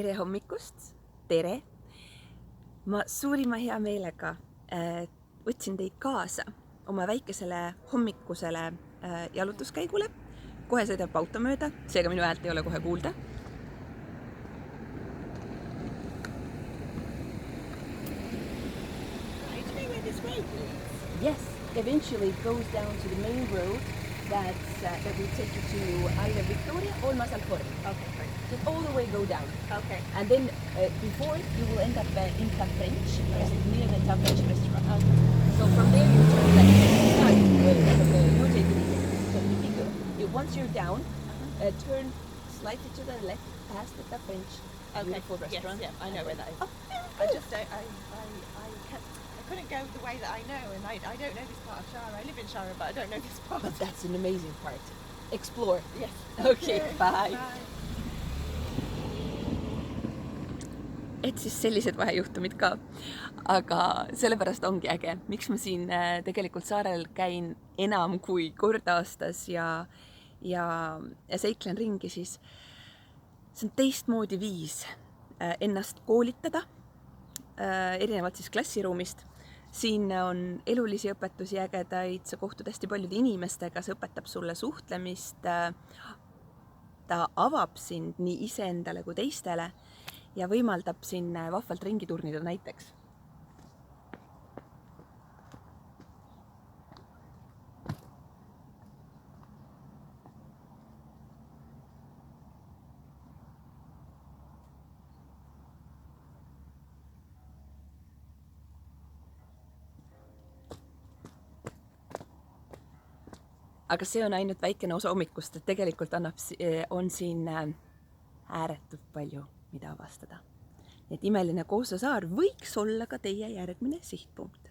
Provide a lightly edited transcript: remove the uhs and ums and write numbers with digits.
Tere hommikust, tere! Ma suurima hea meelega võtsin teid kaasa oma väikesele hommikusele jalutuskäigule. Kohe sõidab auto mööda, seega minu häält ei ole kohe kuulda. Yes, eventually it goes down to the main road that will take you to either Victoria or Mazalcor. Okay, great. Just all the way go down. Okay. And then before it, you will end up in Ta French, near the Ta French restaurant. Okay. So from there you turn left. You take it easy. So if you go, once you're down, turn slightly to the left, past the Ta French beautiful restaurant. Yes, yeah. I know where that is. Oh, I just don't. I couldn't go the way that I know, and I don't know this part of Shara. I live in Shara, but I don't know this part. But that's an amazing part. Explore. Yes. Okay, bye. Bye. Et siis sellised vahejuhtumid ka, aga sellepärast ongi äge, miks ma siin tegelikult saarel käin enam kui kord aastas ja seiklen ringi, siis see on teistmoodi viis ennast koolitada, erinevalt siis klassiruumist. Siin on elulisi õpetusi ägedaid, sa kohtud hästi paljude inimestega, see õpetab sulle suhtlemist, ta avab sind nii iseendale kui teistele ja võimaldab siin vahvalt ringi turnida näiteks. Aga see on ainult väikene osa hommikust, et tegelikult on siin ääretult palju, mida avastada. Nii et imeline Kooso saar võiks olla ka teie järgmine sihtpunkt.